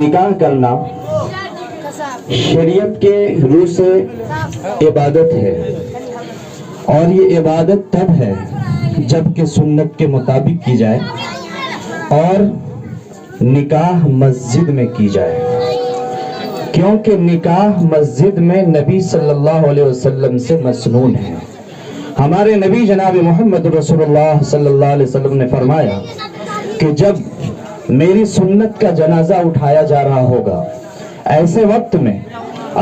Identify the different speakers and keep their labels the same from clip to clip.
Speaker 1: نکاح کرنا شریعت کے روح سے عبادت ہے، اور یہ عبادت تب ہے جب کہ سنت کے مطابق کی جائے اور نکاح مسجد میں کی جائے، کیونکہ نکاح مسجد میں نبی صلی اللہ علیہ وسلم سے مسنون ہے۔ ہمارے نبی جناب محمد رسول اللہ صلی اللہ علیہ وسلم نے فرمایا کہ جب میری سنت کا جنازہ اٹھایا جا رہا ہوگا، ایسے وقت میں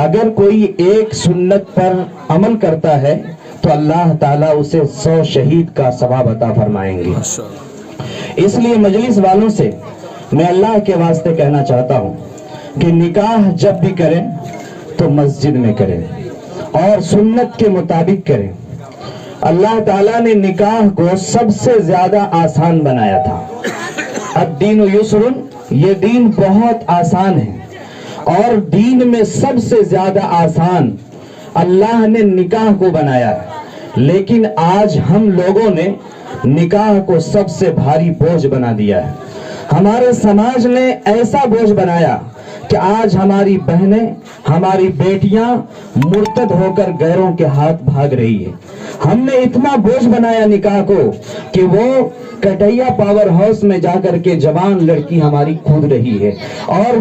Speaker 1: اگر کوئی ایک سنت پر عمل کرتا ہے تو اللہ تعالیٰ اسے 100 شہید کا ثواب عطا فرمائیں گے۔ اس لیے مجلس والوں سے میں اللہ کے واسطے کہنا چاہتا ہوں کہ نکاح جب بھی کریں تو مسجد میں کریں اور سنت کے مطابق کریں۔ اللہ تعالیٰ نے نکاح کو سب سے زیادہ آسان بنایا تھا۔ الدین یسر، یہ دین بہت آسان ہے، اور دین میں سب سے زیادہ آسان اللہ نے نکاح کو بنایا ہے، لیکن آج ہم لوگوں نے نکاح کو سب سے بھاری بوجھ بنا دیا ہے۔ ہمارے سماج نے ایسا بوجھ بنایا کہ آج ہماری بہنیں، ہماری بیٹیاں مرتد ہو کر غیروں کے ہاتھ بھاگ رہی ہے۔ ہم نے اتنا بوجھ بنایا نکاح کو کہ وہ کٹیا پاور ہاؤس میں جا کر کے جوان لڑکی ہماری کود رہی ہے، اور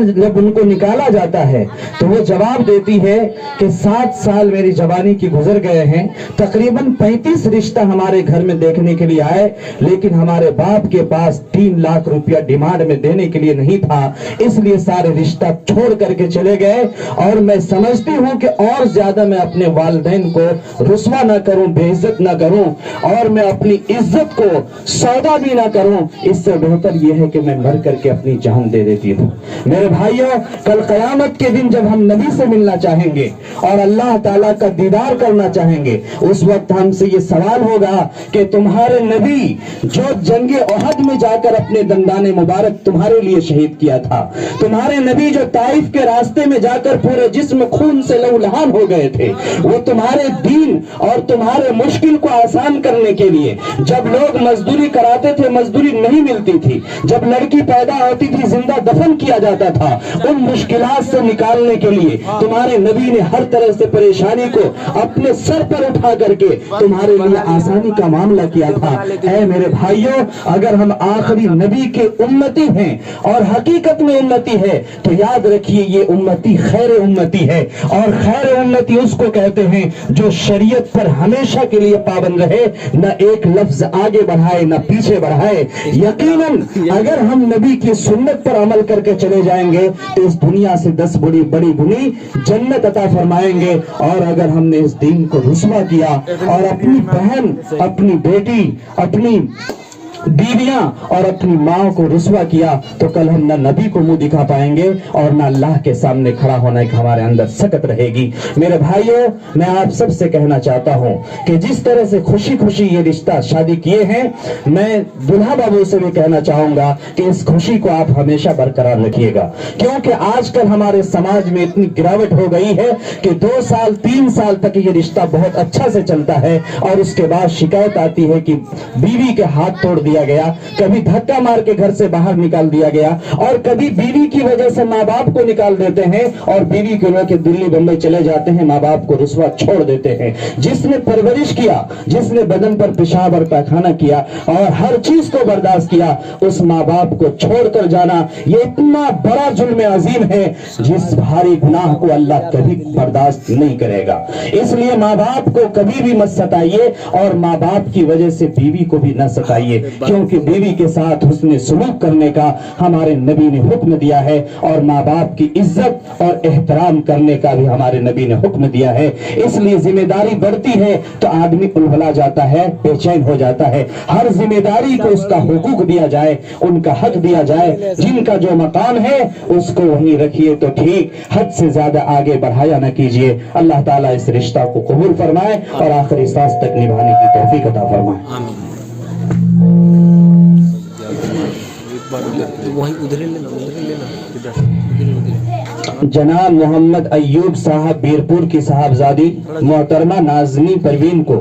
Speaker 1: جب ان کو نکالا جاتا ہے تو وہ جواب دیتی ہے کہ 7 سال میری جوانی کی گزر گئے ہیں، تقریباً 35 رشتہ ہمارے گھر میں دیکھنے کے لیے آئے، لیکن ہمارے باپ کے پاس 3 لاکھ روپیہ ڈیمانڈ میں دینے کے لیے نہیں تھا، اس لیے سارے رشتہ چھوڑ کر کے چلے گئے۔ اور میں سمجھتی ہوں کہ اور زیادہ میں اپنے والدین کو رسوا نہ کروں، بے عزت نہ کروں، اور میں اپنی عزت کو سودا بھی نہ کروں، اس سے بہتر یہ ہے کہ میں مر کر کے اپنی جان دے دیتی ہوں۔ میرے بھائیوں، کل قیامت کے دن جب ہم نبی سے ملنا چاہیں گے اور اللہ تعالیٰ کا دیدار کرنا چاہیں گے، اس وقت ہم سے یہ سوال ہوگا کہ تمہارے نبی جو جنگ احد میں جا کر اپنے دندان مبارک تمہارے لیے شہید کیا تھا، تمہارے نبی جو طائف کے راستے میں جا کر پورے جسم خون سے لہولہان ہو گئے تھے، وہ تمہارے دین اور تمہارے مشکل کو آسان کرنے کے لیے جب لوگ مزدوری کراتے تھے، مزدوری نہیں ملتی تھی، جب لڑکی پیدا ہوتی تھی زندہ دفن کیا جاتا تھا، ان مشکلات سے نکالنے کے لیے تمہارے نبی نے ہر طرح سے پریشانی کو اپنے سر پر اٹھا کر کے تمہارے لیے آسانی کا معاملہ کیا تھا۔ اے میرے بھائیوں، اگر ہم آخری نبی کے امتی ہیں اور حقیقت میں امتی ہے تو یاد رکھیے یہ امتی خیر امتی ہے، اور خیر امتی اس کو کہتے ہیں جو شریعت پر ہمیشہ کے لیے پابند رہے، نہ ایک لفظ آگے بڑھائے نہ پیچھے بڑھائے۔ یقیناً اگر ہم نبی کی سنت پر عمل کر کے چلے جائیں گے تو اس دنیا سے 10 بڑی گنی جنت عطا فرمائیں گے، اور اگر ہم نے اس دین کو رسوا کیا اور اپنی بہن، اپنی بیٹی، اپنی بیویاں اور اپنی ماں کو رسوا کیا تو کل ہم نہ نبی کو منہ دکھا پائیں گے اور نہ اللہ کے سامنے کھڑا ہونا ایک ہمارے اندر سکت رہے گی۔ میرے بھائیوں، میں آپ سب سے کہنا چاہتا ہوں کہ جس طرح سے خوشی خوشی یہ رشتہ شادی کیے ہیں، میں دلہا بابو سے بھی کہنا چاہوں گا کہ اس خوشی کو آپ ہمیشہ برقرار رکھیے گا، کیونکہ آج کل ہمارے سماج میں اتنی گراوٹ ہو گئی ہے کہ 2 سال 3 سال تک یہ رشتہ بہت اچھا سے چلتا ہے، اور اس کے بعد شکایت آتی ہے کہ بیوی کے ہاتھ توڑ دیا گیا، کبھی دھکا مار کے گھر سے باہر نکال دیا گیا، اور کبھی بیوی کی وجہ سے ماں باپ کو نکال دیتے ہیں، اور بیوی کو لے کے دلی بمبئی چلے جاتے ہیں، ماں باپ کو رسوا چھوڑ دیتے ہیں۔ جس نے پرورش کیا، جس نے بدن پر پیشاب اور پیخانہ کیا اور ہر چیز کو برداشت کیا، اس ماں باپ کو چھوڑ کر جانا یہ اتنا بڑا جرم عظیم ہے جس بھاری گناہ کو اللہ کبھی برداشت نہیں کرے گا۔ اس لیے ماں باپ کو کبھی بھی مت ستائیے، اور ماں باپ کی وجہ سے بیوی کو بھی نہ ستائیے، کیونکہ بیوی کے ساتھ حسن سلوک کرنے کا ہمارے نبی نے حکم دیا ہے، اور ماں باپ کی عزت اور احترام کرنے کا بھی ہمارے نبی نے حکم دیا ہے۔ اس لیے ذمہ داری بڑھتی ہے تو آدمی الجھا جاتا ہے، بے چین ہو جاتا ہے۔ ہر ذمہ داری کو اس کا حقوق دیا جائے، ان کا حق دیا جائے، جن کا جو مقام ہے اس کو وہیں رکھیے تو ٹھیک، حد سے زیادہ آگے بڑھایا نہ کیجیے۔ اللہ تعالیٰ اس رشتہ کو قبول فرمائے اور آخری سانس تک نبھانے کی توفیق عطا فرمائے۔ جناب محمد ایوب صاحب بیرپور کی صاحبزادی محترمہ نازنی پروین کو